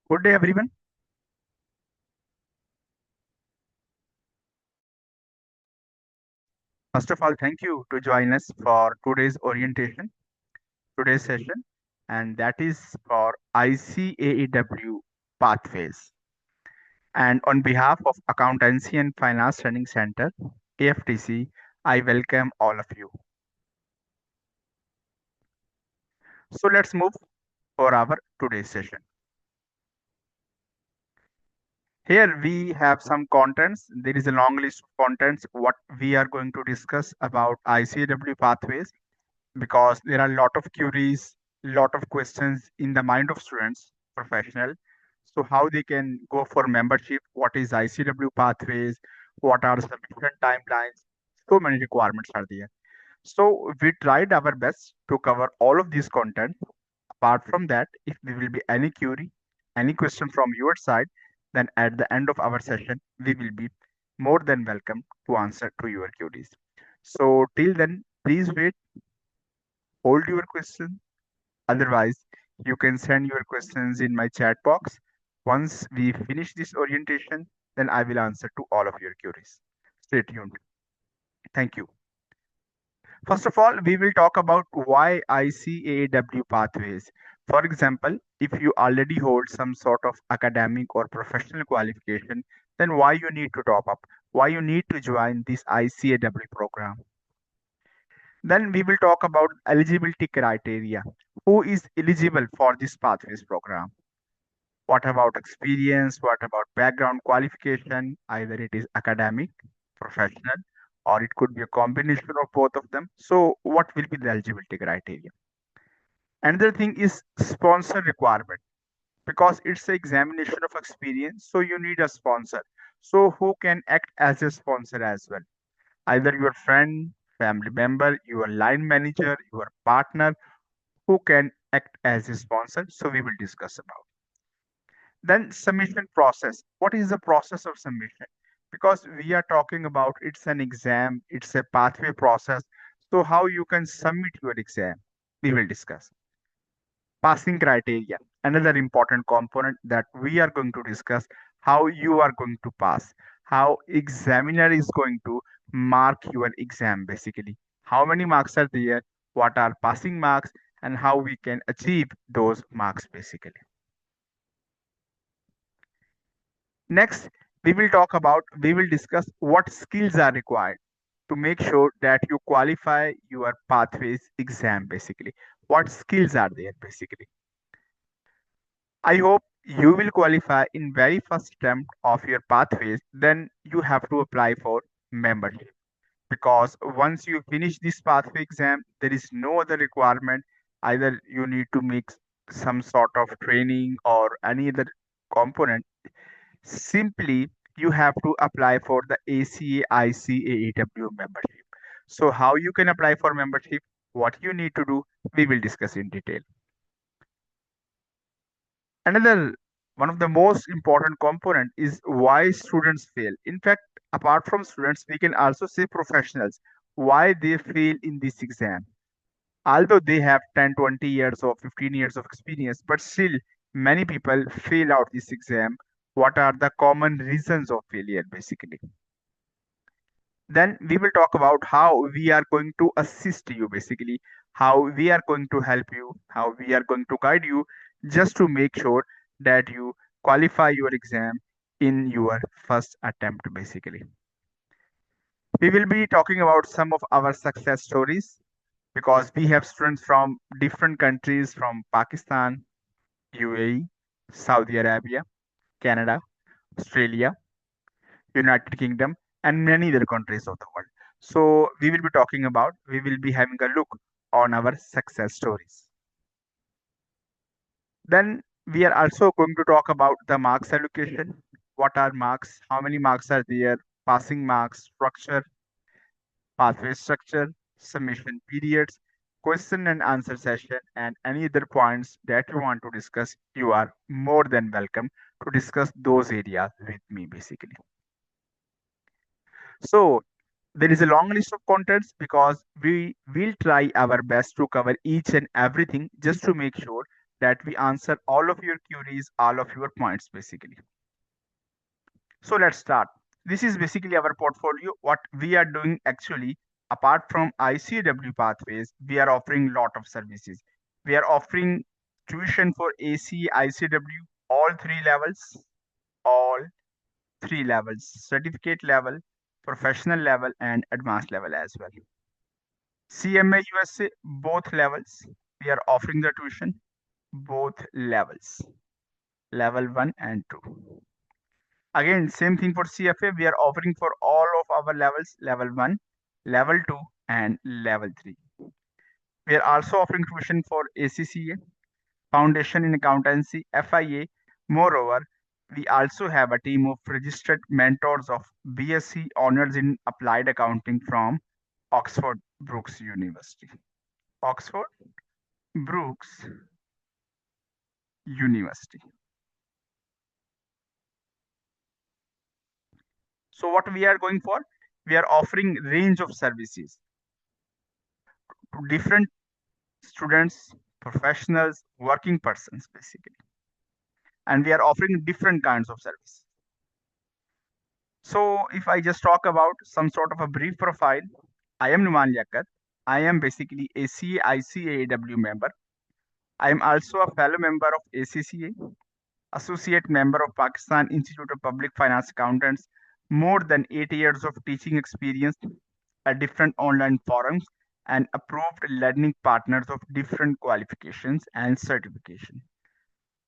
Good day, everyone. First of all, thank you to join us for today's orientation, today's session, and that is for ICAEW Pathways. And on behalf of Accountancy and Finance Training Center, AFTC, I welcome all of you. So let's move for our today's session. Here we have some contents. There is a long list of contents what we are going to discuss about ICAEW pathways because there are a lot of queries, lot of questions in the mind of students, professional. So how they can go for membership, what is ICW pathways, what are submission timelines, so many requirements are there. So we tried our best to cover all of these content. Apart from that, if there will be any query, any question from your side, then at the end of our session, we will be more than welcome to answer to your queries. So till then, please wait, hold your question. Otherwise, you can send your questions in my chat box. Once we finish this orientation, then I will answer to all of your queries. Stay tuned. Thank you. First of all, we will talk about why ICAEW pathways. For example, if you already hold some sort of academic or professional qualification, then why you need to top up? Why you need to join this ICAEW program? Then we will talk about eligibility criteria. Who is eligible for this pathways program? What about experience? What about background qualification? Either it is academic, professional, or it could be a combination of both of them. So, what will be the eligibility criteria? Another thing is sponsor requirement because it's an examination of experience. So, you need a sponsor. So, who can act as a sponsor as well? Either your friend, family member, your line manager, your partner, who can act as a sponsor. So, we will discuss about. Then submission process. What is the process of submission? Because we are talking about it's an exam, it's a pathway process. So how you can submit your exam, we will discuss. Passing criteria, another important component that we are going to discuss how you are going to pass, how examiner is going to mark your exam basically. How many marks are there, what are passing marks, and how we can achieve those marks basically. Next, we will discuss what skills are required to make sure that you qualify your pathways exam basically. What skills are there basically? I hope you will qualify in very first attempt of your pathways, then you have to apply for membership. Because once you finish this pathway exam, there is no other requirement. Either you need to make some sort of training or any other component. Simply, you have to apply for the ACA ICAEW membership. So, how you can apply for membership, what you need to do, we will discuss in detail. Another one of the most important component is why students fail. In fact, apart from students, we can also say professionals why they fail in this exam. Although they have 10, 20 years or 15 years of experience, but still many people fail out this exam. What are the common reasons of failure basically? Then we will talk about how we are going to assist you basically, how we are going to help you, how we are going to guide you just to make sure that you qualify your exam in your first attempt basically. We will be talking about some of our success stories because we have students from different countries from Pakistan, UAE, Saudi Arabia, Canada, Australia, United Kingdom, and many other countries of the world. So we will be having a look on our success stories. Then we are also going to talk about the marks allocation. What are marks? How many marks are there? Passing marks, structure, pathway structure, submission periods, question and answer session, and any other points that you want to discuss, you are more than welcome to discuss those areas with me basically. So there is a long list of contents because we will try our best to cover each and everything just to make sure that we answer all of your queries, all of your points basically. So let's start. This is basically our portfolio. What we are doing actually, apart from ICAW pathways, we are offering lot of services. We are offering tuition for ACA, ICAW, all three levels, certificate level, professional level, and advanced level as well. CMA USA, both levels, we are offering the tuition, both levels, level 1 and 2. Again, same thing for CFA. We are offering for all of our levels, level 1, level 2, and level 3. We are also offering tuition for ACCA, Foundation in Accountancy, FIA. Moreover, we also have a team of registered mentors of BSc Honors in Applied Accounting from Oxford Brookes University. Oxford Brookes University. So what we are going for? We are offering range of services to different students, professionals, working persons basically. And we are offering different kinds of service. So if I just talk about some sort of a brief profile, I am Numan Yakar. I am basically a CICAEW member. I am also a fellow member of ACCA, associate member of Pakistan Institute of Public Finance Accountants, more than 8 years of teaching experience at different online forums, and approved learning partners of different qualifications and certification.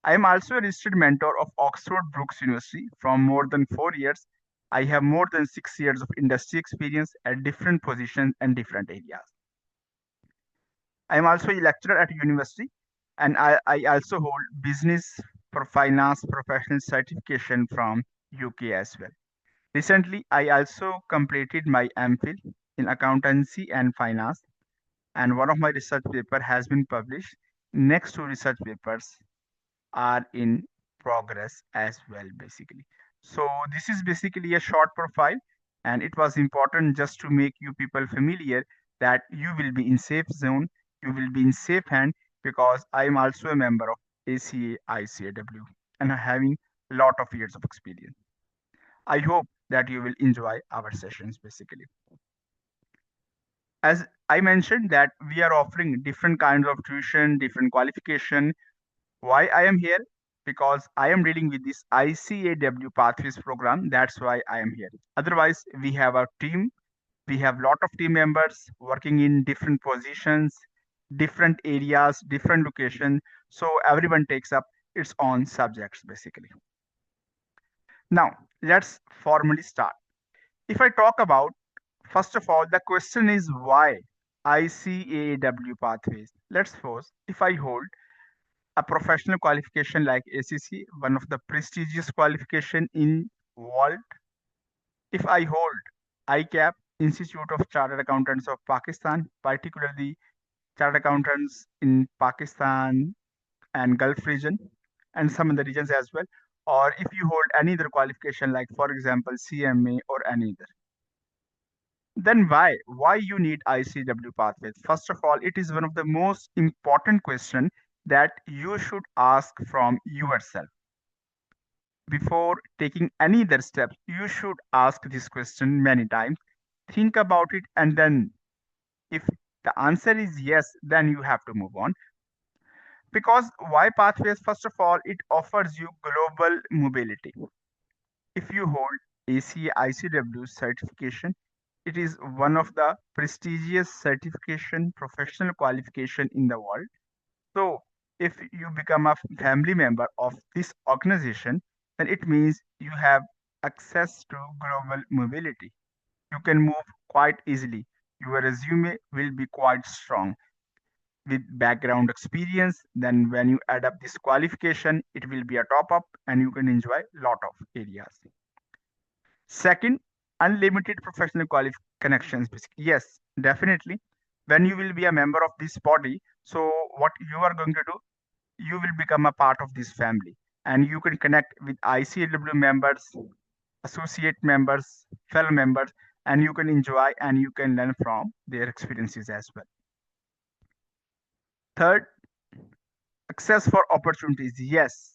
I am also a registered mentor of Oxford Brookes University from more than 4 years. I have more than 6 years of industry experience at different positions and different areas. I am also a lecturer at university, and I also hold business for finance professional certification from UK as well. Recently, I also completed my MPhil in accountancy and finance, and one of my research paper has been published. Next two research papers are in progress as well basically. So this is basically a short profile, and it was important just to make you people familiar that you will be in safe zone, you will be in safe hand, because I am also a member of ACA ICAW and having a lot of years of experience. I hope that you will enjoy our sessions basically. As I mentioned that we are offering different kinds of tuition, different qualification. Why I am here? Because I am dealing with this ICAW Pathways program. That's why I am here. Otherwise, we have a team. We have lot of team members working in different positions, different areas, different location. So everyone takes up its own subjects basically. Now, let's formally start. If I talk about, first of all, the question is why ICAW Pathways. Let's suppose if I hold a professional qualification like ACC, one of the prestigious qualification in world. If I hold ICAP, Institute of Chartered Accountants of Pakistan, particularly Chartered Accountants in Pakistan and Gulf region, and some other regions as well. Or if you hold any other qualification like, for example, CMA or any other. Then why you need ICW pathways? First of all, it is one of the most important question that you should ask from yourself. Before taking any other steps, you should ask this question many times. Think about it, and then if the answer is yes, then you have to move on. Because why pathways? First of all, it offers you global mobility. If you hold ACA ICW certification, it is one of the prestigious certification professional qualification in the world. So if you become a family member of this organization, then it means you have access to global mobility. You can move quite easily. Your resume will be quite strong with background experience. Then when you add up this qualification, it will be a top up and you can enjoy lot of areas. Second, unlimited professional connections. Yes, definitely. When you will be a member of this body, so what you are going to do, you will become a part of this family, and you can connect with ICAW members, associate members, fellow members, and you can enjoy and you can learn from their experiences as well. Third, Access for opportunities, yes,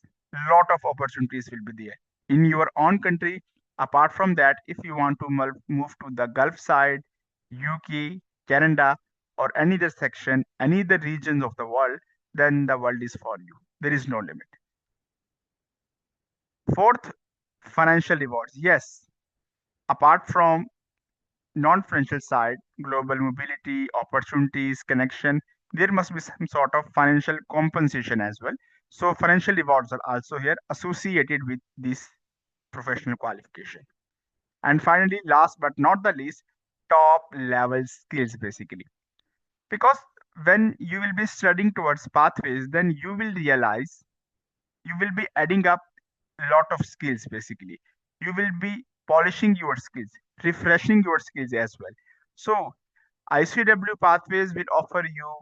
lot of opportunities will be there in your own country. Apart from that, if you want to move to the Gulf side, UK, Canada, or any other section, any other regions of the world, then the world is for you. There is no limit. Fourth, financial rewards, yes. Apart from non-financial side, global mobility, opportunities, connection, there must be some sort of financial compensation as well. So financial rewards are also here associated with this professional qualification. And finally, last but not the least, top level skills basically. Because when you will be studying towards pathways, then you will realize you will be adding up a lot of skills basically. You will be polishing your skills, refreshing your skills as well. So ICW pathways will offer you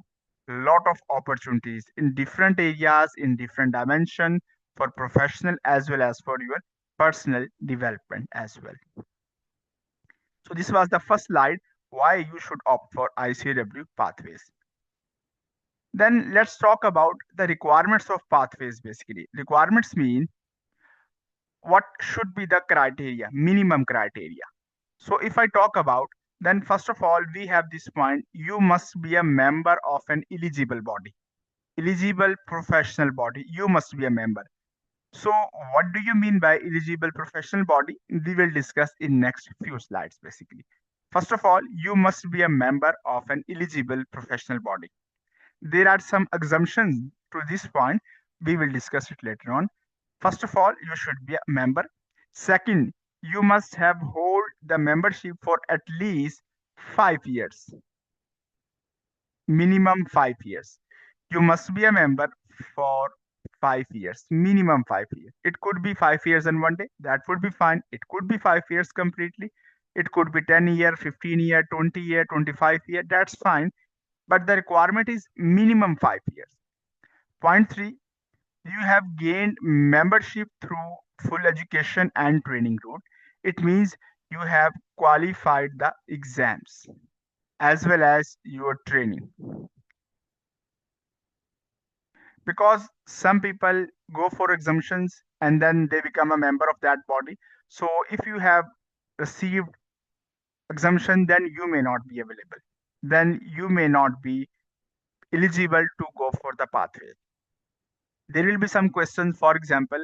a lot of opportunities in different areas, in different dimension for professional as well as for your personal development as well. So this was the first slide why you should opt for ICW pathways. Then let's talk about the requirements of pathways basically. Requirements mean what should be the criteria, minimum criteria. So if I talk about, then first of all, we have this point, you must be a member of an eligible body, eligible professional body, you must be a member. So what do you mean by eligible professional body? We will discuss in next few slides basically. First of all, you must be a member of an eligible professional body. There are some assumptions to this point. We will discuss it later on. First of all, you should be a member. Second, you must have hold the membership for at least 5 years, minimum 5 years. You must be a member for 5 years, minimum 5 years. It could be 5 years and one day, that would be fine. It could be 5 years completely. It could be 10 year, 15 year, 20 year, 25 year, that's fine. But the requirement is minimum 5 years. Point three, you have gained membership through full education and training route. It means you have qualified the exams as well as your training. Because some people go for exemptions and then they become a member of that body. So if you have received exemption, then you may not be available. Then you may not be eligible to go for the pathway. There will be some questions. For example,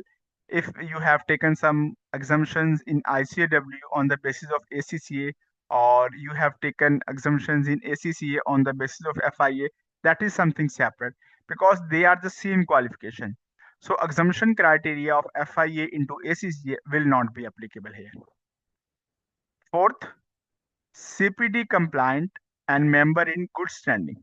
if you have taken some exemptions in ICAW on the basis of ACCA, or you have taken exemptions in ACCA on the basis of FIA, that is something separate because they are the same qualification. So exemption criteria of FIA into ACCA will not be applicable here. Fourth, CPD compliant and member in good standing.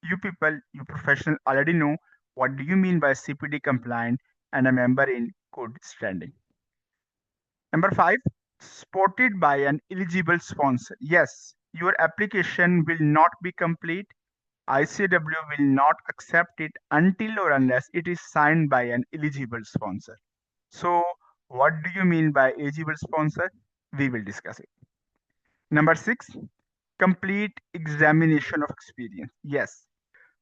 You people, you professional already know what do you mean by CPD compliant and a member in good standing. Number five, supported by an eligible sponsor. Yes, your application will not be complete. ICW will not accept it until or unless it is signed by an eligible sponsor. So, what do you mean by eligible sponsor? We will discuss it. Number six, complete examination of experience. Yes,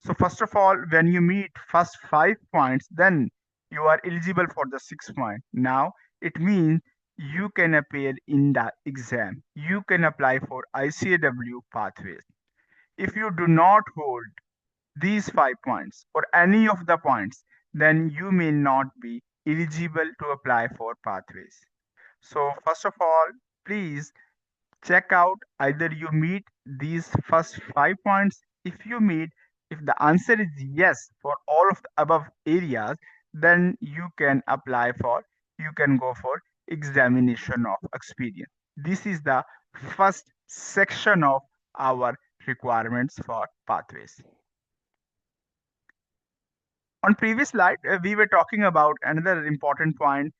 so first of all, when you meet first 5 points, then you are eligible for the 6 point. Now it means you can appear in the exam. You can apply for ICAW pathways. If you do not hold these 5 points or any of the points, then you may not be eligible to apply for pathways. So first of all, please check out either you meet these first 5 points. If you meet, if the answer is yes for all of the above areas, then you can apply for, you can go for examination of experience. This is the first section of our requirements for pathways. On previous slide, we were talking about another important point,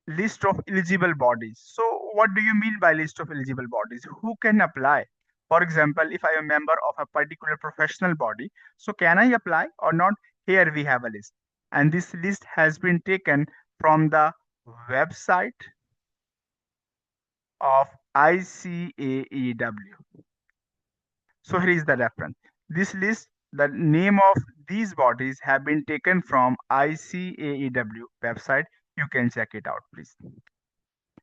list of eligible bodies. So what do you mean by list of eligible bodies? Who can apply? For example, if I am a member of a particular professional body, so can I apply or not? Here we have a list. And this list has been taken from the website of ICAEW. So here is the reference. This list The name of these bodies have been taken from ICAEW website. You can check it out, please.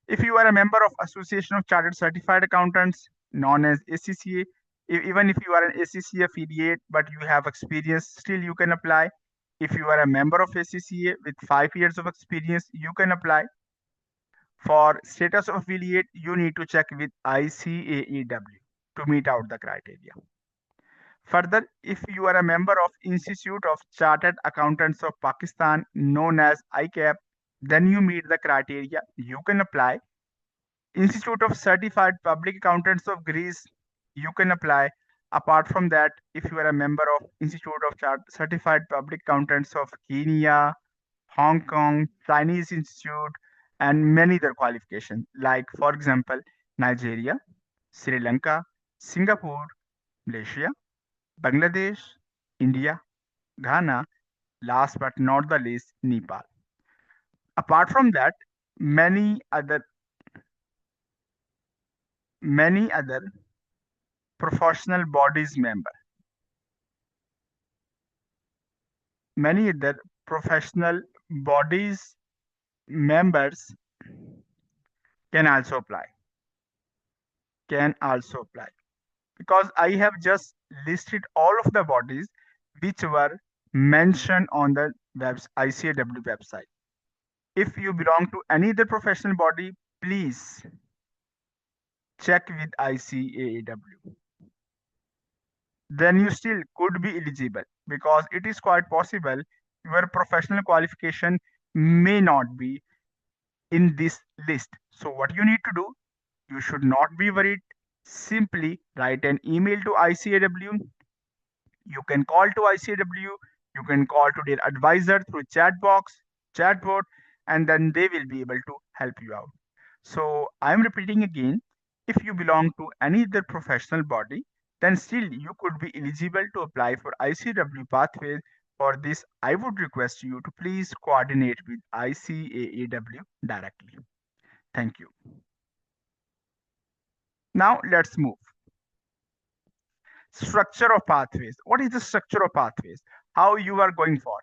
If you are a member of Association of Chartered Certified Accountants, known as ACCA, even if you are an ACCA affiliate but you have experience, still you can apply. If you are a member of ACCA with 5 years of experience, you can apply. For status of affiliate, you need to check with ICAEW to meet out the criteria. Further, if you are a member of Institute of Chartered Accountants of Pakistan, known as ICAP, then you meet the criteria. You can apply. Institute of Certified Public Accountants of Greece, you can apply. Apart from that, if you are a member of Institute of Certified Public Accountants of Kenya, Hong Kong, Chinese Institute, and many other qualifications, like, for example, Nigeria, Sri Lanka, Singapore, Malaysia, Bangladesh, India, Ghana, last but not the least, Nepal. Apart from that, many other many other professional bodies member, many other professional bodies members can also apply, can also apply. Because I have just listed all of the bodies which were mentioned on the ICAW website. If you belong to any other professional body, please check with ICAEW. Then you still could be eligible, because it is quite possible your professional qualification may not be in this list. So what you need to do, you should not be worried. Simply write an email to ICAW. You can call to ICAW. You can call to their advisor through chat box, chatbot, and then they will be able to help you out. So I'm repeating again, if you belong to any other professional body, then still you could be eligible to apply for ICAW pathways. For this, I would request you to please coordinate with ICAEW directly. Thank you. Now let's move. Structure of pathways. What is the structure of pathways? How you are going for?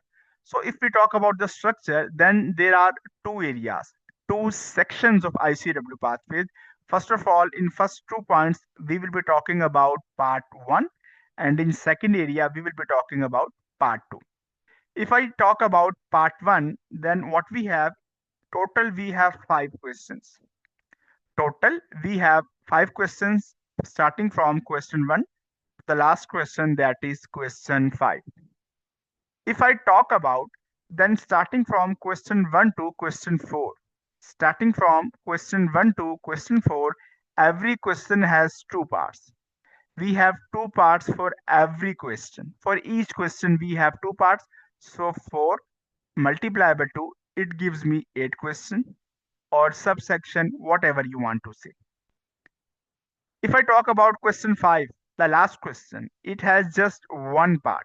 So if we talk about the structure, then there are two areas, two sections of ICAW pathways. First of all, in first 2 points, we will be talking about part one, and in second area, we will be talking about part two. If I talk about part one, then what we have, total we have 5 questions. Total we have 5 questions, starting from question one, the last question, that is question 5. If I talk about, then starting from question 1 to question 4, starting from question 1 to question 4, every question has 2 parts. We have 2 parts for every question. For each question, we have 2 parts. So 4 multiplied by 2, it gives me 8 questions, or subsection, whatever you want to say. If I talk about question 5, the last question, it has just 1 part.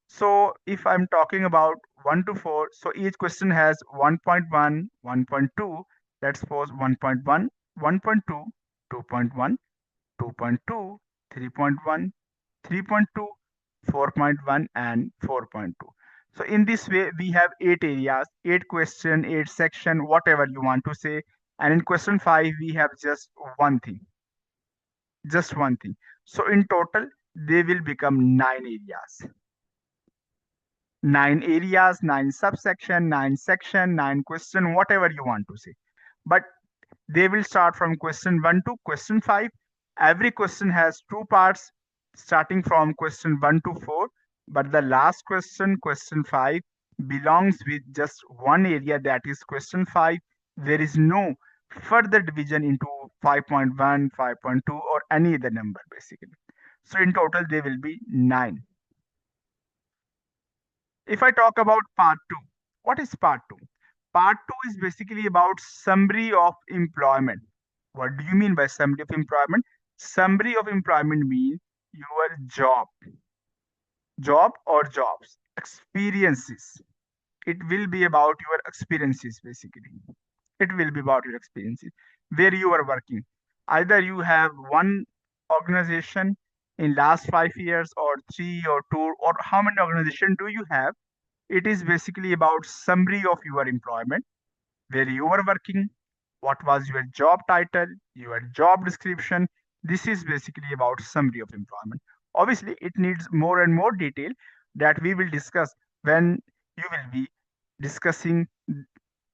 So if I'm talking about 1 to 4, so each question has 1.1, 1.2, let's suppose 1.1, 1.2, 2.1, 2.2, 3.1, 3.2, 4.1, and 4.2. So in this way, we have 8 areas, 8 question, 8 section, whatever you want to say. And in question 5, we have just one thing, just one thing. So in total, they will become 9 areas. 9 areas, 9 subsection, 9 section, 9 question, whatever you want to say. But they will start from question 1 to question 5. Every question has 2 parts, starting from question 1 to 4. But the last question, question 5, belongs with just one area, that is question 5. There is no further division into 5.1, 5.2, or any other number basically. So in total, they will be 9. If I talk about part 2, what is part 2? Part 2 is basically about summary of employment. What do you mean by summary of employment? Summary of employment means your job or jobs, experiences. It will be about your experiences basically. It will be about your experiences, where you are working. Either you have one organization, in last 5 years or 3 or 2 or how many organization do you have. It is basically about summary of your employment, where you were working, what was your job title, your job description. This is basically about summary of employment. Obviously, it needs more and more detail that we will discuss when you will be discussing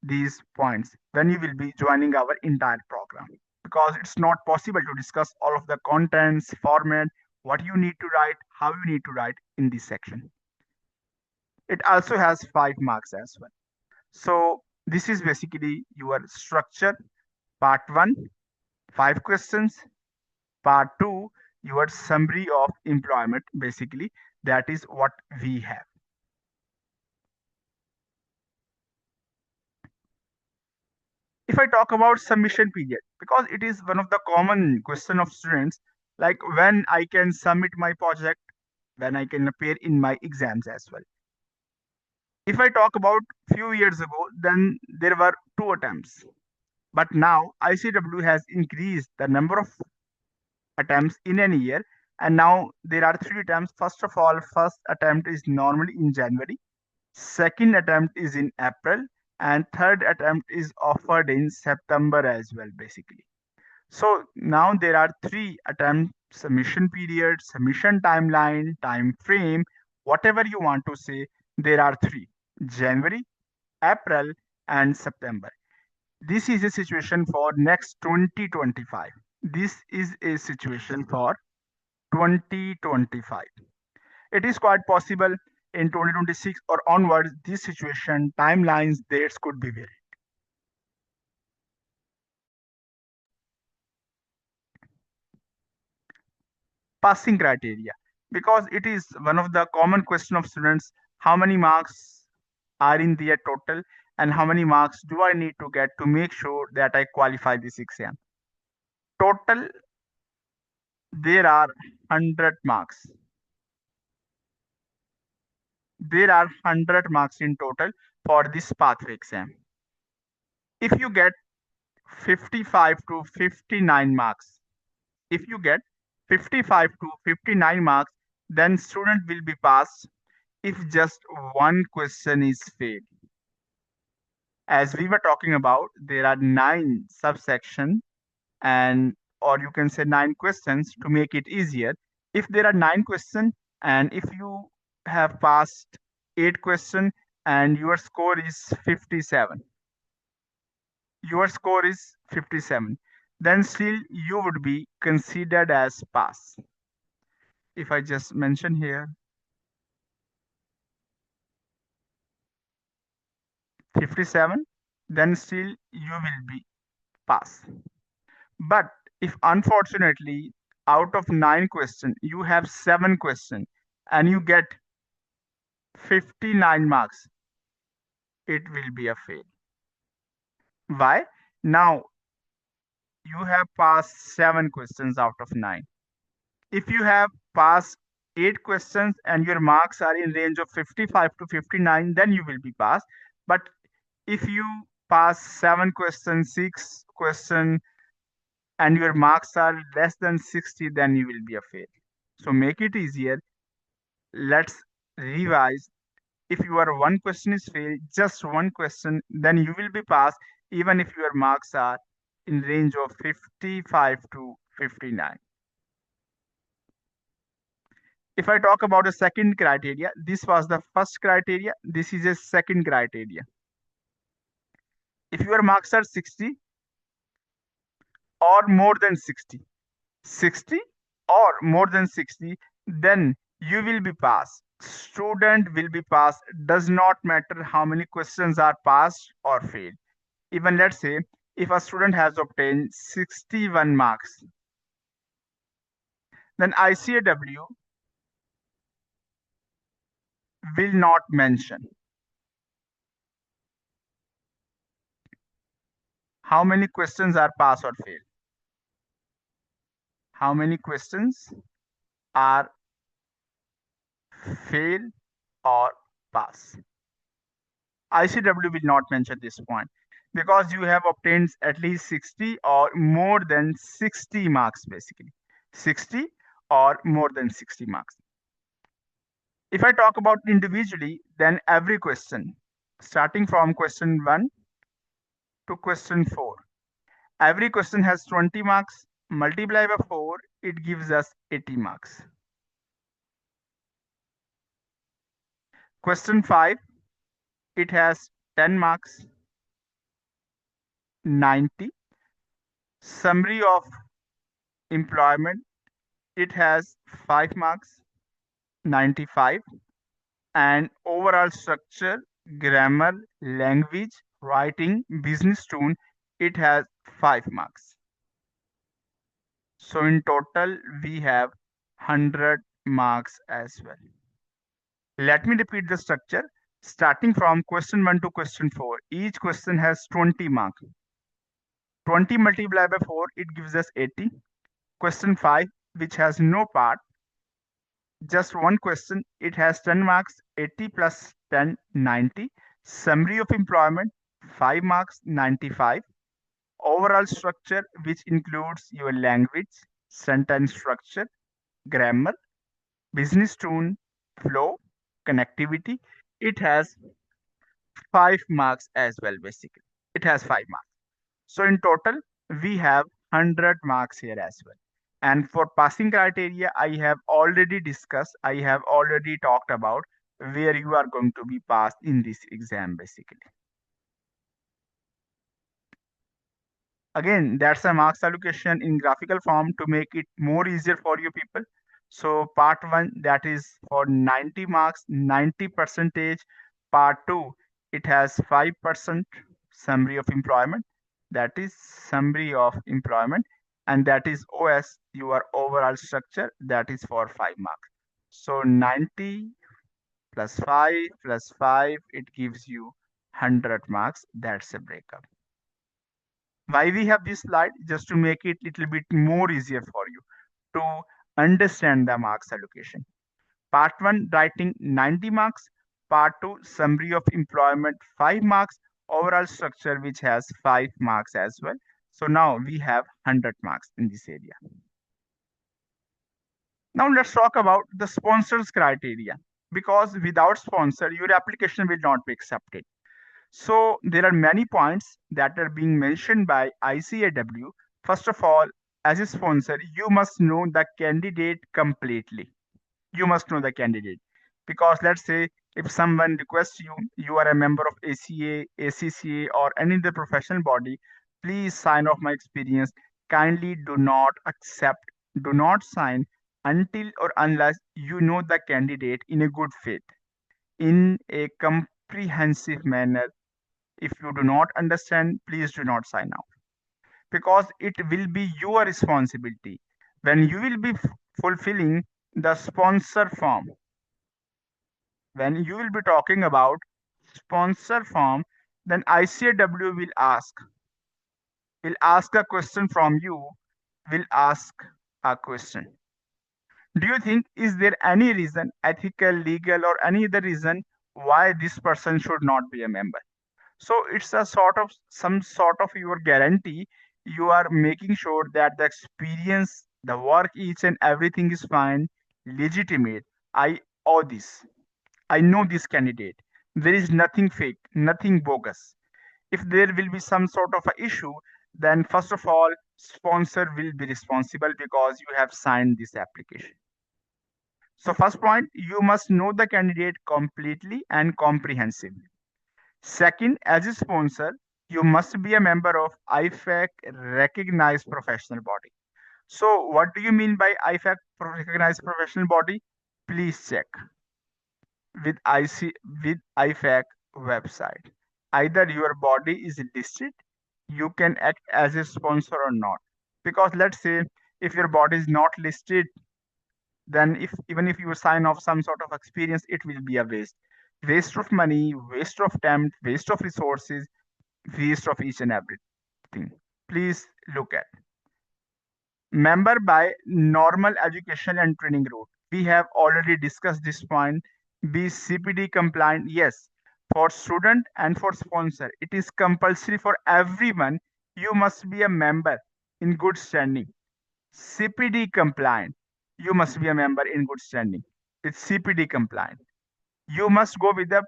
these points, when you will be joining our entire program. Because it's not possible to discuss all of the contents, format, what you need to write, how you need to write in this section. It also has 5 marks as well. So this is basically your structure. Part 1, 5 questions. Part 2, your summary of employment. Basically, that is what we have. If I talk about submission period, because it is one of the common question of students, like when I can submit my project, when I can appear in my exams as well. If I talk about few years ago, then there were 2 attempts. But now ICW has increased the number of attempts in an year, and now there are 3 attempts. First of all, first attempt is normally in January, second attempt is in April, and third attempt is offered in September as well, basically. So now there are 3 attempts: submission period, submission timeline, time frame, whatever you want to say. There are 3: January, April, and September. This is a situation for next 2025. This is a situation for 2025. It is quite possible in 2026 or onwards, this situation, timelines, dates could be varied. Passing criteria, because it is one of the common question of students: how many marks are in their total, and how many marks do I need to get to make sure that I qualify this exam. Total, there are 100 marks. There are 100 marks in total for this pathway exam. If you get 55 to 59 marks, if you get 55 to 59 marks, then student will be passed if just one question is failed. As we were talking about, there are 9 subsections, and or you can say 9 questions to make it easier. If there are 9 questions, and if you have passed 8 questions and your score is 57, your score is 57, then still you would be considered as pass. If I just mention here 57, then still you will be pass. But if unfortunately out of 9 questions you have 7 questions and you get 59 marks, it will be a fail. Why? Now you have passed 7 questions out of 9. If you have passed 8 questions and your marks are in range of 55 to 59, then you will be passed. But if you pass 7 questions, 6 questions, and your marks are less than 60, then you will be a fail. So make it easier. Let's revise. If your one question is failed, just one question, then you will be passed even if your marks are in range of 55 to 59. If I talk about the second criteria, this was the first criteria, this is a second criteria. If your marks are 60 or more than 60, 60 or more than 60, then you will be passed. Student will be passed. Does not matter how many questions are passed or failed. Even let's say if a student has obtained 61 marks, then ICAEW will not mention how many questions are pass or fail. How many questions are fail or pass. ICW will not mention this point because you have obtained at least 60 or more than 60 marks, basically 60 or more than 60 marks. If I talk about individually, then every question, starting from question 1 to question 4, every question has 20 marks. Multiply by 4, it gives us 80 marks. Question 5, it has 10 marks, 90. Summary of employment, it has 5 marks, 95. And overall structure, grammar, language, writing, business tone, it has 5 marks. So in total, we have 100 marks as well. Let me repeat the structure. Starting from question 1 to question 4, each question has 20 marks. 20 multiplied by 4, it gives us 80. Question 5, which has no part, just one question, it has 10 marks, 80 plus 10, 90. Summary of employment, 5 marks, 95. Overall structure, which includes your language, sentence structure, grammar, business tone, flow, connectivity, it has 5 marks as well, basically. It has 5 marks. So in total, we have 100 marks here as well. And for passing criteria, I have already discussed, I have already talked about where you are going to be passed in this exam, basically. Again, that's a marks allocation in graphical form to make it more easier for you people. So part 1, that is for 90 marks, 90 percentage. Part 2, it has 5% summary of employment. That is summary of employment. And that is OS, your overall structure, that is for 5 marks. So 90 plus 5 plus 5, it gives you 100 marks. That's a breakup. Why we have this slide? Just to make it little bit more easier for you to understand the marks allocation. Part 1, writing 90 marks. Part 2, summary of employment 5 marks. Overall structure, which has 5 marks as well. So now we have 100 marks in this area. Now let's talk about the sponsors criteria, because without sponsor your application will not be accepted. So there are many points that are being mentioned by ICAEW. First of all, as a sponsor, you must know the candidate completely. You must know the candidate, because let's say if someone requests you, you are a member of ACA, ACCA, or any other professional body, please sign off my experience. Kindly do not accept, do not sign until or unless you know the candidate in a good faith, in a comprehensive manner. If you do not understand, please do not sign out, because it will be your responsibility when you will be fulfilling the sponsor form. When you will be talking about sponsor form, then ICAW will ask a question from you, will ask a question. Do you think is there any reason, ethical, legal, or any other reason why this person should not be a member? So it's a sort of some sort of your guarantee. You are making sure that the experience, the work, each and everything is fine, legitimate. I owe this. I know this candidate. There is nothing fake, nothing bogus. If there will be some sort of a issue, then first of all, sponsor will be responsible because you have signed this application. So first point, you must know the candidate completely and comprehensively. Second, as a sponsor, you must be a member of IFAC recognized professional body. So what do you mean by IFAC recognized professional body? Please check with IFAC website. Either your body is listed, you can act as a sponsor or not. Because let's say if your body is not listed, then if even if you sign off some sort of experience, it will be a waste. Waste of money, waste of time, waste of resources, waste of each and everything. Please look at. Member by normal education and training route. We have already discussed this point. Be CPD compliant. Yes, for student and for sponsor, it is compulsory for everyone. You must be a member in good standing. CPD compliant. you must be a member in good standing. It's CPD compliant. You must go with the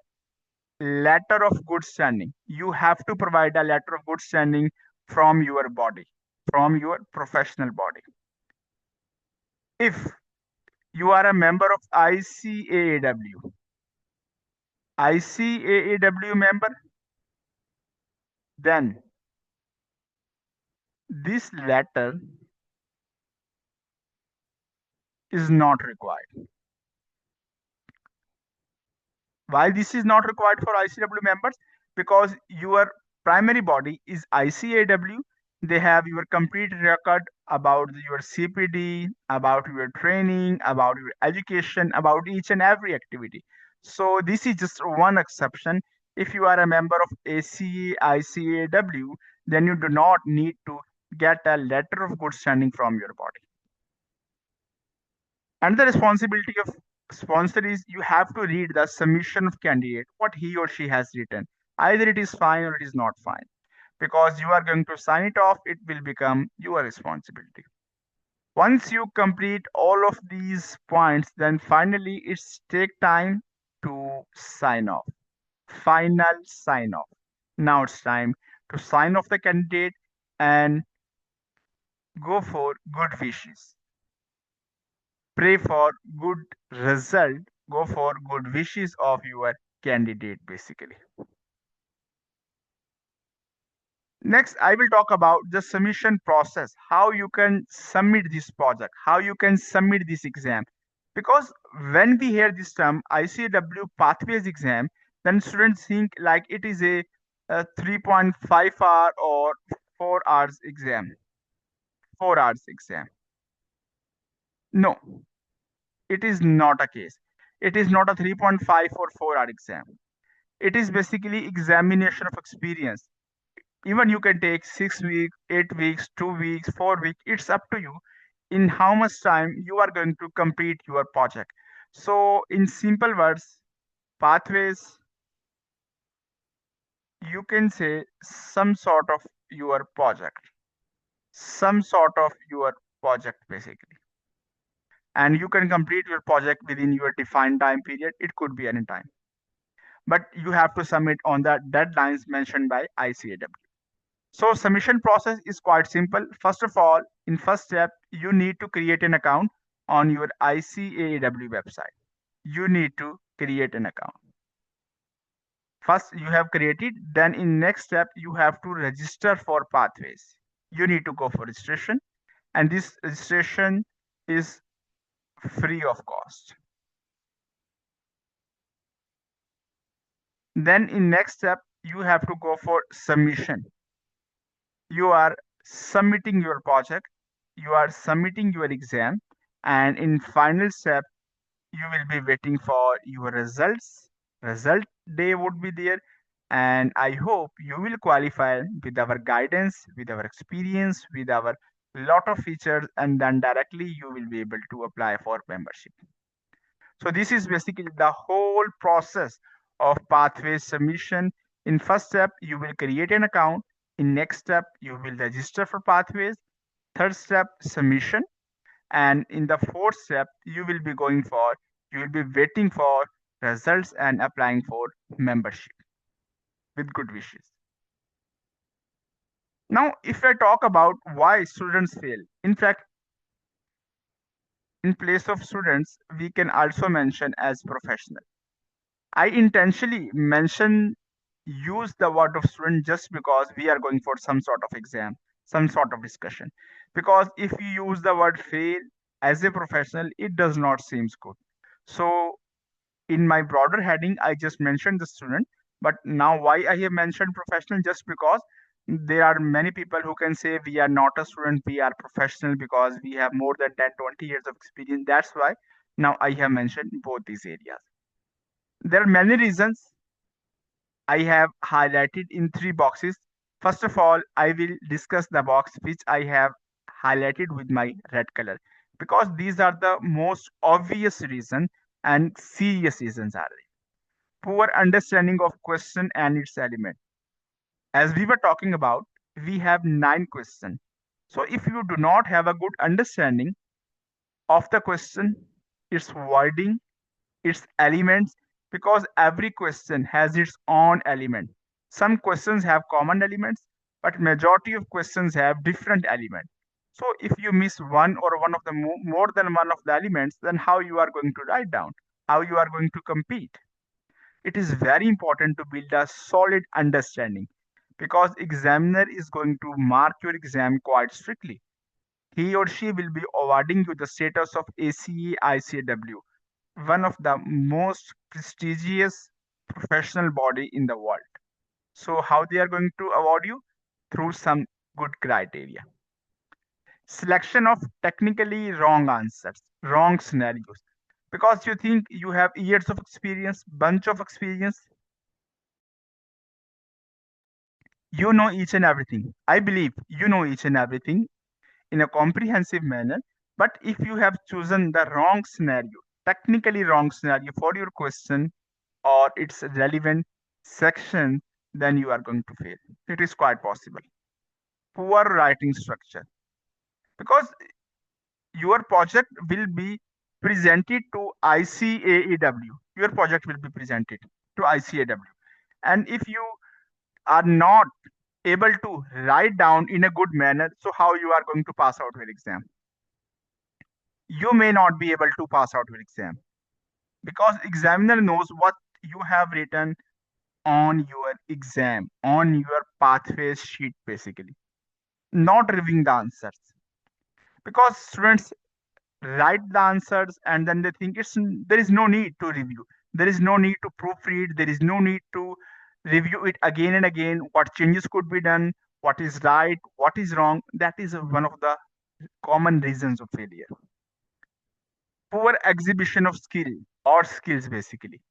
letter of good standing. You have to provide a letter of good standing from your body, from your professional body. If you are a member of ICAEW member, then this letter is not required. Why this is not required for ICAEW members? Because your primary body is ICAEW. They have your complete record about your CPD, about your training, about your education, about each and every activity. So this is just one exception. If you are a member of ACA, ICAEW, then you do not need to get a letter of good standing from your body. And the responsibility of sponsor is you have to read the submission of candidate, what he or she has written. Either it is fine or it is not fine. Because you are going to sign it off, it will become your responsibility. Once you complete all of these points, then finally it's take time to sign off. Final sign off. Now it's time to sign off the candidate and go for good wishes. Pray for good result, go for good wishes of your candidate basically. Next, I will talk about the submission process, how you can submit this project, how you can submit this exam. Because when we hear this term ICAEW pathways exam, then students think like it is a 3.5 hour or 4 hours exam. 4 hours exam. No, it is not a case. It is not a 3.5 or 4 hour exam. It is basically examination of experience. Even you can take 6 weeks, 8 weeks, 2 weeks, 4 weeks. It's up to you in how much time you are going to complete your project. So, in simple words, pathways, you can say some sort of your project, some sort of your project basically. And you can complete your project within your defined time period. It could be any time. But you have to submit on the deadlines mentioned by ICAEW. So submission process is quite simple. First of all, in first step, you need to create an account on your ICAEW website. You need to create an account. First, you have created, then in next step, you have to register for pathways. You need to go for registration, and this registration is free of cost. Then in next step, you have to go for submission. You are submitting your project, you are submitting your exam, and in final step you will be waiting for your results. Result day would be there, and I hope you will qualify with our guidance, with our experience, with our lot of features, and then directly you will be able to apply for membership. So this is basically the whole process of pathway submission. In first step, you will create an account. In next step, you will register for pathways. Third step, submission. And in the fourth step, you will be waiting for results and applying for membership with good wishes. Now, if I talk about why students fail, in fact, in place of students, we can also mention as professional. I intentionally use the word of student just because we are going for some sort of exam, some sort of discussion. Because if you use the word fail as a professional, it does not seems good. So in my broader heading, I just mentioned the student, but now why I have mentioned professional just because there are many people who can say we are not a student, we are professional because we have more than 10, 20 years of experience. That's why now I have mentioned both these areas. There are many reasons I have highlighted in three boxes. First of all, I will discuss the box which I have highlighted with my red color because these are the most obvious reason and serious reasons are they. Poor understanding of question and its element. As we were talking about, we have 9 questions. So if you do not have a good understanding of the question, its wording, its elements, because every question has its own element. Some questions have common elements, but majority of questions have different elements. So if you miss one or one of the more than one of the elements, then how you are going to write down, how you are going to compete. It is very important to build a solid understanding because examiner is going to mark your exam quite strictly. He or she will be awarding you the status of ACA ICAW, one of the most prestigious professional body in the world. So how they are going to award you? Through some good criteria. Selection of technically wrong answers, wrong scenarios. Because you think you have years of experience, bunch of experience, you know each and everything. I believe you know each and everything in a comprehensive manner. But if you have chosen the wrong scenario, technically wrong scenario for your question or its relevant section, then you are going to fail. It is quite possible. Poor writing structure. Because your project will be presented to ICAEW. Your project will be presented to ICAEW. And if you are not able to write down in a good manner, so how you are going to pass out your exam? You may not be able to pass out your exam because examiner knows what you have written on your exam, on your pathways sheet basically, not reviewing the answers. Because students write the answers and then they think there is no need to review, there is no need to proofread, there is no need to review it again and again, what changes could be done, what is right, what is wrong. That is one of the common reasons of failure. Poor exhibition of skill or skills basically.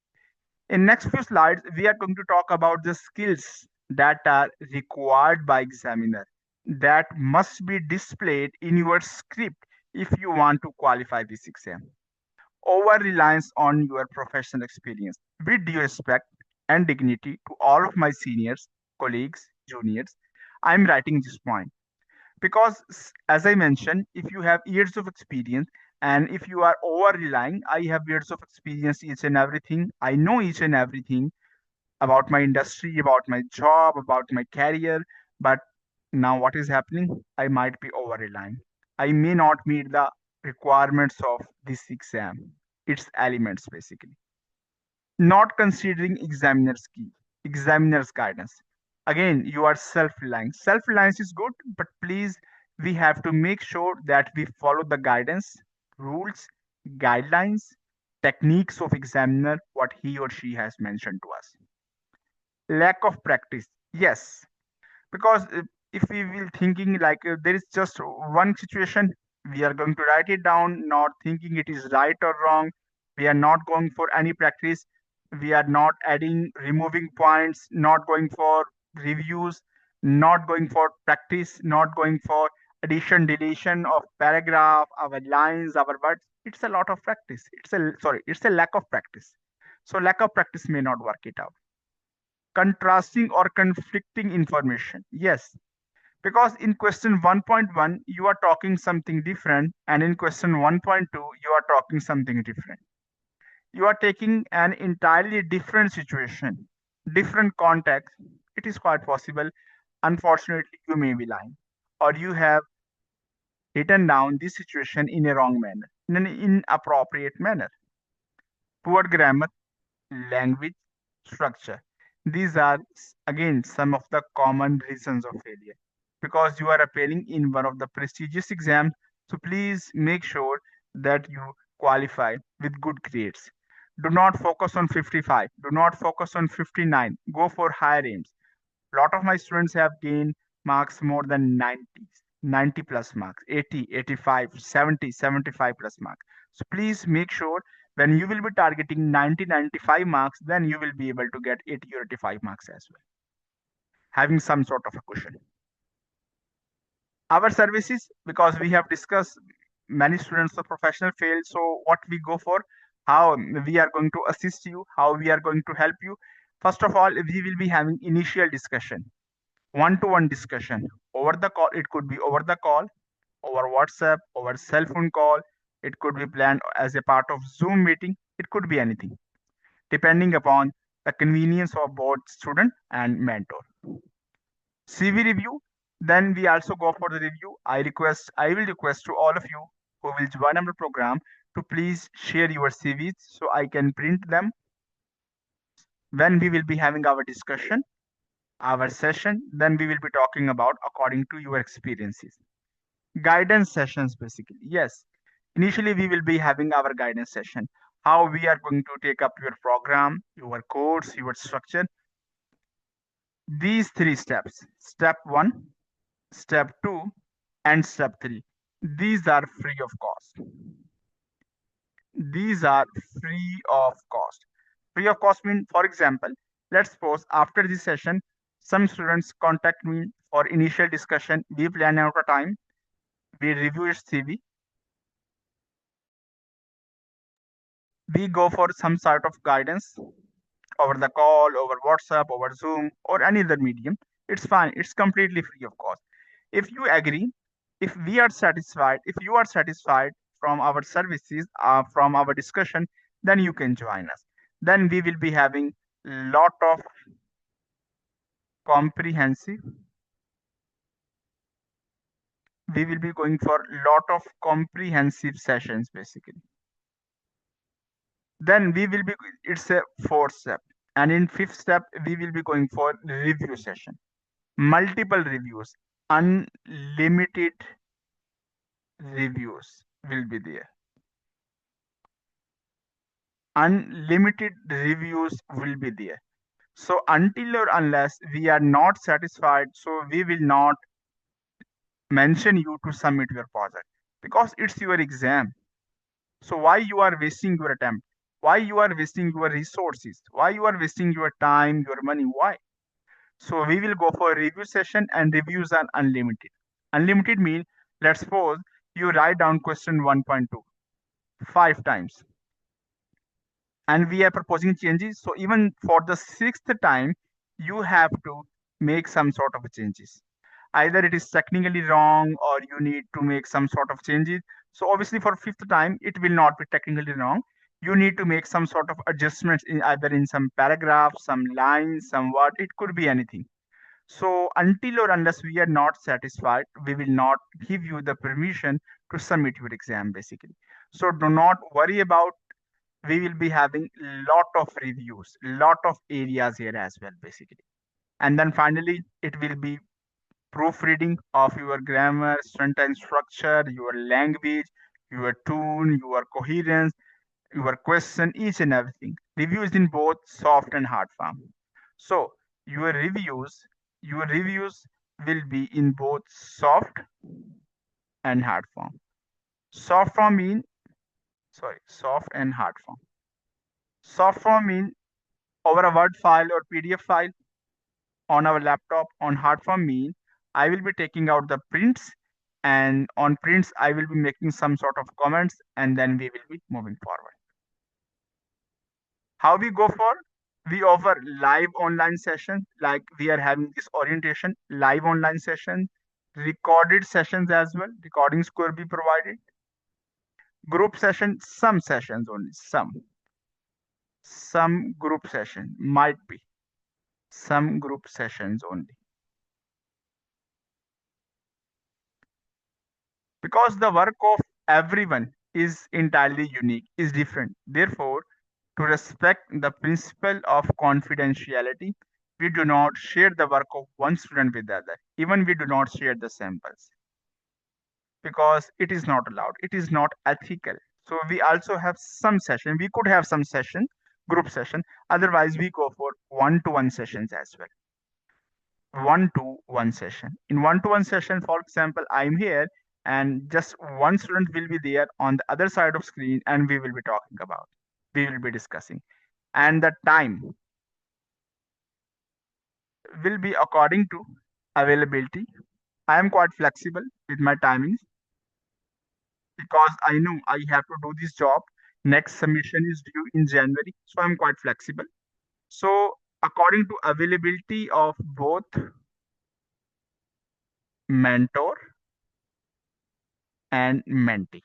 In next few slides we are going to talk about the skills that are required by examiner, that must be displayed in your script if you want to qualify this exam. Over reliance on your professional experience. With due respect and dignity to all of my seniors, colleagues, juniors, I'm writing this point because, as I mentioned, if you have years of experience and if you are over relying, I have years of experience, each and everything. I know each and everything about my industry, about my job, about my career. But now what is happening? I might be over relying. I may not meet the requirements of this exam, its elements basically. Not considering examiner's key, examiner's guidance. Again, you are self-reliant. Self-reliance is good, but please, we have to make sure that we follow the guidance, rules, guidelines, techniques of examiner, what he or she has mentioned to us. Lack of practice. Yes, because if we will thinking like there is just one situation, we are going to write it down not thinking it is right or wrong. We are not going for any practice, we are not adding removing points, not going for reviews, not going for practice, not going for addition deletion of paragraph, our lines, our words. It's a lot of practice, it's a sorry, it's a lack of practice. So lack of practice may not work it out. Contrasting or conflicting information. Yes, because in question 1.1, you are talking something different, and in question 1.2, you are talking something different. You are taking an entirely different situation, different context. It is quite possible. Unfortunately, you may be lying, or you have written down this situation in a wrong manner, in an inappropriate manner. Poor grammar, language, structure. These are again some of the common reasons of failure because you are appearing in one of the prestigious exams. So please make sure that you qualify with good grades. Do not focus on 55. Do not focus on 59. Go for higher aims. A lot of my students have gained marks more than 90, 90 plus marks, 80, 85, 70, 75 plus marks. So please make sure when you will be targeting 90, 95 marks, then you will be able to get 80 or 85 marks as well, having some sort of a cushion. Our services, because we have discussed many students of professional fail, so what we go for, how we are going to assist you, how we are going to help you. First of all, we will be having initial discussion, one-to-one discussion over the call. It could be over the call, over WhatsApp, over cell phone call. It could be planned as a part of Zoom meeting. It could be anything, depending upon the convenience of both student and mentor. CV review. Then we also go for the review. I will request to all of you who will join our program to please share your CVs so I can print them when we will be having our discussion, our session. Then we will be talking about according to your experiences. Guidance sessions, basically. Yes. Initially, we will be having our guidance session. How we are going to take up your program, your course, your structure. These three steps. Step one, step two, and step three. These are free of cost. These are free of cost. Free of cost means, for example, let's suppose after this session, some students contact me for initial discussion. We plan out a time. We review its CV. We go for some sort of guidance over the call, over WhatsApp, over Zoom, or any other medium. It's fine. It's completely free of cost. If you agree, if we are satisfied, if you are satisfied from our services, from our discussion, then you can join us. Then we will be having lot of comprehensive. We will be going for lot of comprehensive sessions basically. Then we will be. It's a fourth step, and in fifth step we will be going for review session. Multiple reviews, unlimited reviews will be there. Unlimited reviews will be there. So until or unless we are not satisfied, so we will not mention you to submit your project because it's your exam. So why you are wasting your attempt? Why you are wasting your resources? Why you are wasting your time, your money? Why? So we will go for a review session and reviews are unlimited. Unlimited means, let's suppose you write down question 1.2 five times and we are proposing changes. So even for the sixth time, you have to make some sort of changes. Either it is technically wrong or you need to make some sort of changes. So obviously for fifth time, it will not be technically wrong. You need to make some sort of adjustments in either in some paragraph, some lines, some word. It could be anything. So until or unless we are not satisfied, we will not give you the permission to submit your exam basically. So do not worry about. We will be having lot of reviews, lot of areas here as well basically. And then finally, it will be proofreading of your grammar, sentence structure, your language, your tone, your coherence, your question, each and everything. Reviews in both soft and hard form. So your reviews, your reviews will be in both soft and hard form. Soft form mean soft and hard form. Soft form mean over a Word file or PDF file on our laptop. On hard form mean I will be taking out the prints and on prints I will be making some sort of comments and then we will be moving forward. How we go for? We offer live online sessions like we are having this orientation, live online session, recorded sessions as well. Recordings could be provided. Group session, some sessions only, some group session might be some group sessions only. Because the work of everyone is entirely unique, is different. Therefore, to respect the principle of confidentiality, we do not share the work of one student with the other. Even we do not share the samples because it is not allowed. It is not ethical. So we also have some session. We could have some session, group session. Otherwise, we go for one-to-one sessions as well. One-to-one session. In one-to-one session, for example, I'm here and just one student will be there on the other side of screen and we will be talking about, we will be discussing. And the time will be according to availability. I am quite flexible with my timings because I know I have to do this job. Next submission is due in January, so I'm quite flexible. So according to availability of both mentor and mentee.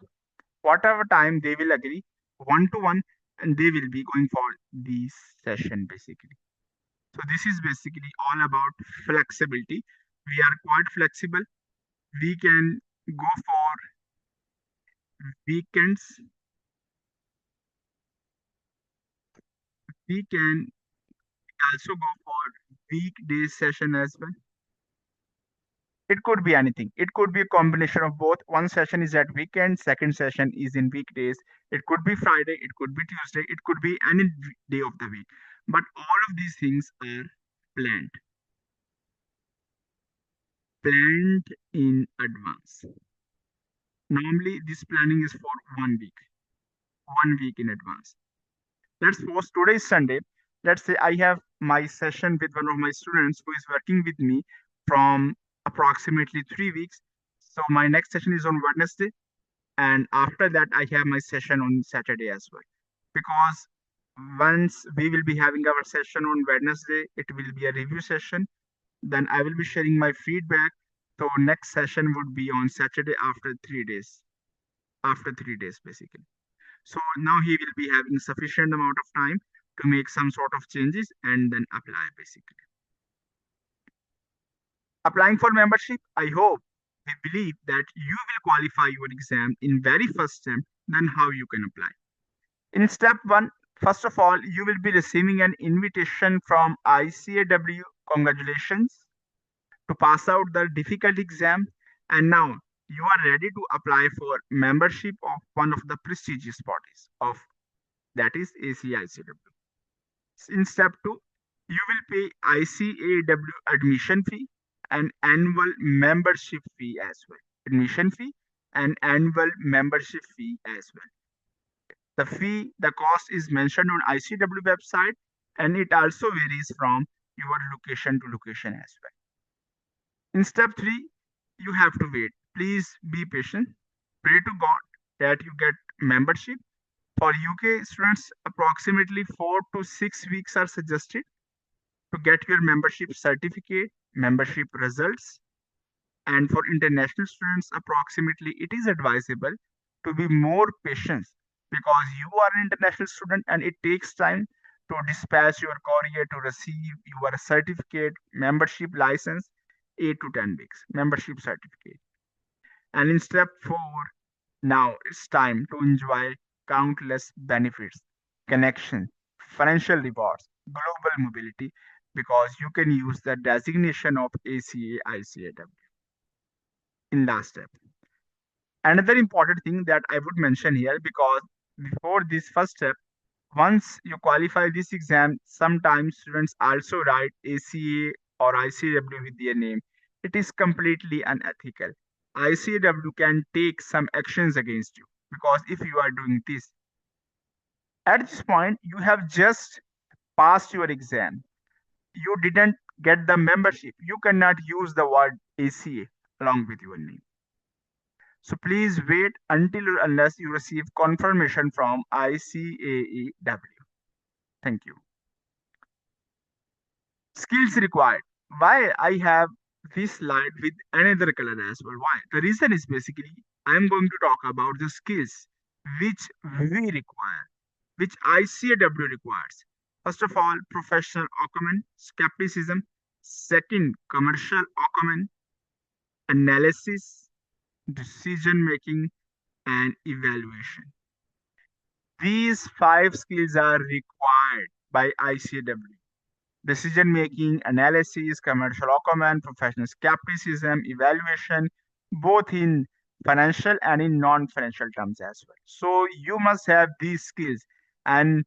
whatever time they will agree, one to one, and they will be going for this session basically. So this is basically all about flexibility. We are quite flexible. We can go for weekends. We can also go for weekday session as well. It could be anything. It could be a combination of both. One session is at weekend, second session is in weekdays. It could be Friday, it could be Tuesday, it could be any day of the week. But all of these things are planned, planned in advance. Normally, this planning is for 1 week in advance. Let's suppose today is Sunday. Let's say I have my session with one of my students who is working with me from approximately 3 weeks. So my next session is on Wednesday, and after that I have my session on Saturday as well. Because once we will be having our session on Wednesday, it will be a review session. Then I will be sharing my feedback. So next session would be on Saturday after 3 days. After 3 days, basically. So now he will be having sufficient amount of time to make some sort of changes and then apply basically. Applying for membership, I hope, we believe that you will qualify your exam in very first step, then how you can apply. In step one, first of all, you will be receiving an invitation from ICAEW. Congratulations to pass out the difficult exam. And now you are ready to apply for membership of one of the prestigious bodies of that is ACA-ICAEW. In step two, you will pay ICAEW admission fee and annual membership fee as well. Admission fee and annual membership fee as well. The cost is mentioned on ICAEW website, and it also varies from your location to location as well. In step three, you have to wait. Please be patient. Pray to God that you get membership. For UK students, approximately 4 to 6 weeks are suggested to get your membership certificate, membership results. And for international students, approximately it is advisable to be more patient because you are an international student and it takes time to dispatch your courier to receive your certificate, membership license, 8 to 10 weeks, membership certificate. And in step four, now it's time to enjoy countless benefits, connection, financial rewards, global mobility, because you can use the designation of ACA ICAEW in last step. Another important thing that I would mention here, because before this first step, once you qualify this exam, sometimes students also write ACA or ICAEW with their name. It is completely unethical. ICAEW can take some actions against you because if you are doing this, at this point, you have just passed your exam. You didn't get the membership. You cannot use the word ACA along with your name. So please wait until or unless you receive confirmation from ICAEW. Thank you. Skills required. Why I have this slide with another color as well? Why? The reason is basically I am going to talk about the skills which we require, which ICAEW requires. First of all, professional acumen, skepticism. Second, commercial acumen, analysis, decision making, and evaluation. These five skills are required by ICAEW: decision making, analysis, commercial acumen, professional skepticism, evaluation, both in financial and in non-financial terms as well. So you must have these skills, and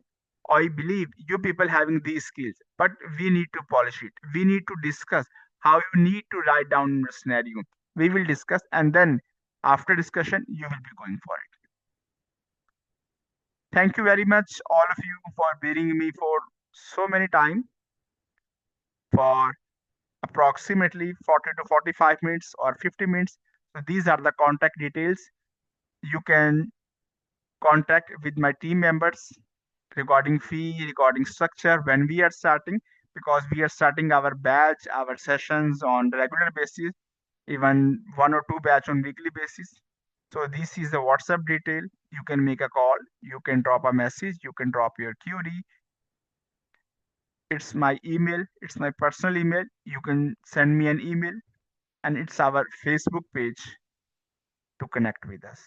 I believe you people having these skills, but we need to polish it. We need to discuss how you need to write down your scenario. We will discuss, and then after discussion, you will be going for it. Thank you very much, all of you, for bearing me for so many time, for approximately 40 to 45 minutes or 50 minutes. So these are the contact details. You can contact with my team members regarding fee, regarding structure when we are starting, because we are starting our batch, our sessions on regular basis, even one or two batch on weekly basis. So this is the WhatsApp detail. You can make a call, you can drop a message, you can drop your query. It's my email, it's my personal email. You can send me an email, and it's our Facebook page to connect with us.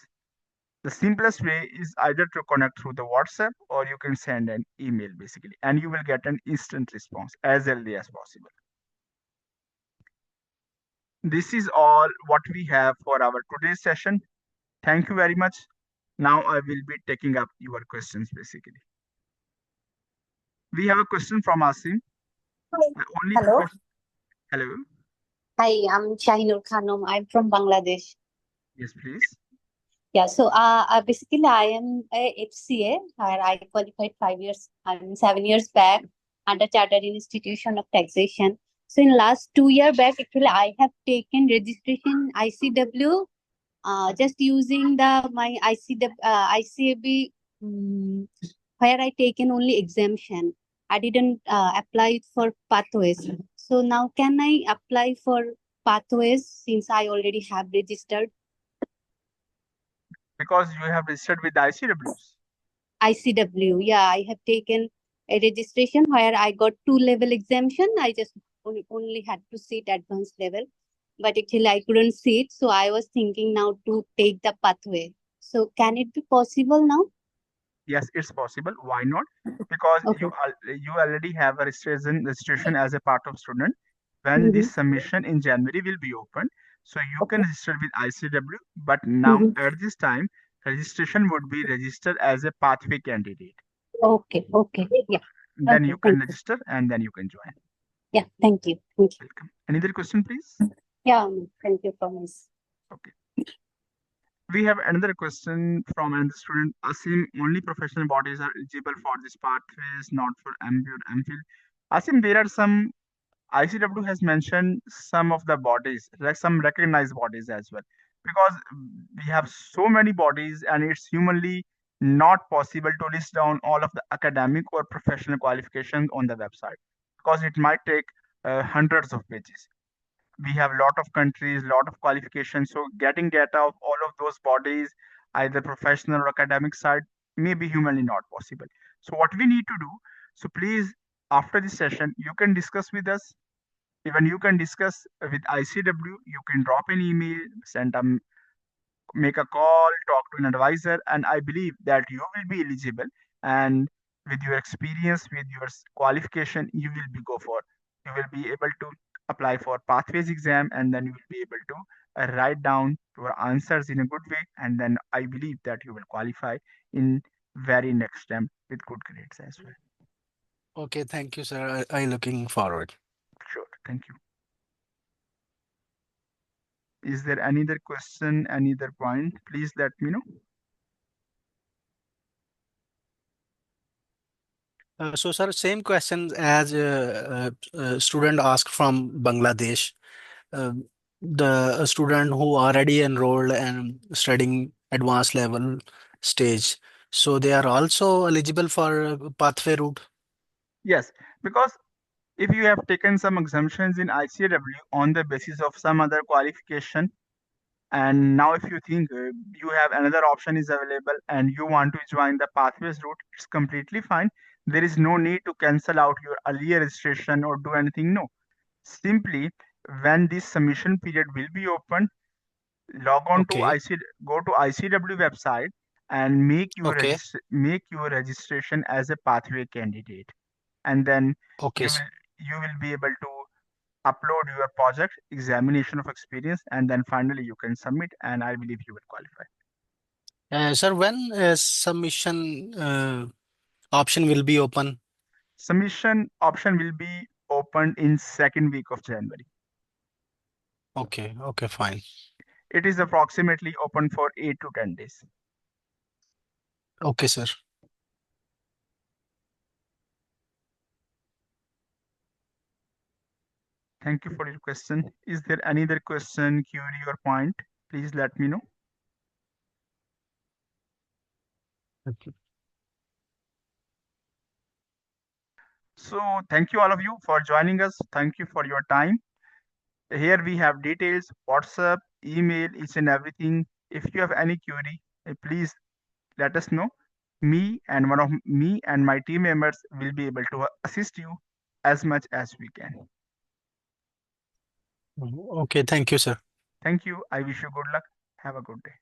The simplest way is either to connect through the WhatsApp or you can send an email basically, and you will get an instant response as early as possible. This is all what we have for our today's session. Thank you very much. Now I will be taking up your questions basically. We have a question from Asim. The only Hello. profession. Hello. Hi, I'm Shahinur Khanum. I'm from Bangladesh. Yes, please. Yeah, so basically I am a FCA. I qualified 5 years, 7 years back under Chartered Institution of Taxation. So in last 2 year back, actually I have taken registration ICW, just using the my ICAB, where I taken only exemption. I didn't apply for pathways. So now can I apply for pathways since I already have registered Because you have registered with ICWs. ICW? Yeah, I have taken a registration where I got 2 level exemption. I just only had to sit advanced level, but actually I couldn't sit. So I was thinking now to take the pathway. So can it be possible now? Yes, it's possible. Why not? Because Okay. you already have a registration as a part of student. When Mm-hmm. this submission in January will be open, so you can Okay. register with ICW. But now Mm-hmm. at this time, registration would be registered as a pathway candidate. Okay. Okay. Yeah. Then you Okay. can Thank you. register and then you can join. Yeah. Thank you. Thank you. Welcome. Another question, please. Yeah. Thank you, promise. Okay. We have another question from another student. Asim, only professional bodies are eligible for this pathways, not for MBA or MPhil. Asim, there are some ICW has mentioned some of the bodies, like some recognized bodies as well, because we have so many bodies and it's humanly not possible to list down all of the academic or professional qualifications on the website because it might take hundreds of pages. We have a lot of countries, lot of qualifications, so getting data of all of those bodies, either professional or academic side, may be humanly not possible. So what we need to do, so please, after this session you can discuss with us, even you can discuss with ICW. You can drop an email, send a make a call, talk to an advisor, and I believe that you will be eligible. And with your experience, with your qualification, you will be go for. You will be able to apply for pathways exam, and then you will be able to write down your answers in a good way. And then I believe that you will qualify in very next time with good grades as well. Okay, thank you, sir. I looking forward. Sure. Thank you. Is there any other question, any other point? Please let me know. So, sir, same questions as student asked from Bangladesh. Uh, the student who already enrolled and studying advanced level stage, so they are also eligible for pathway route. Yes, because if you have taken some exemptions in ICAW on the basis of some other qualification, and now if you think you have another option is available and you want to join the pathways route, it's completely fine. There is no need to cancel out your earlier registration or do anything. No, simply when this submission period will be open, log on to Okay, go to ICW website and okay, make your registration as a pathway candidate, and then okay. you will be able to upload your project examination of experience, and then finally you can submit, and I believe you will qualify. Sir, when submission option will be open? Submission option will be opened in second week of January. Okay, okay, fine. It is approximately open for 8 to 10 days. Okay, sir. Thank you for your question. Is there any other question, query, or point? Please let me know. Okay. So thank you all of you for joining us. Thank you for your time. Here we have details, WhatsApp, email, each and everything. If you have any query, please let us know. Me and my team members will be able to assist you as much as we can. Okay, thank you, sir. Thank you. I wish you good luck. Have a good day.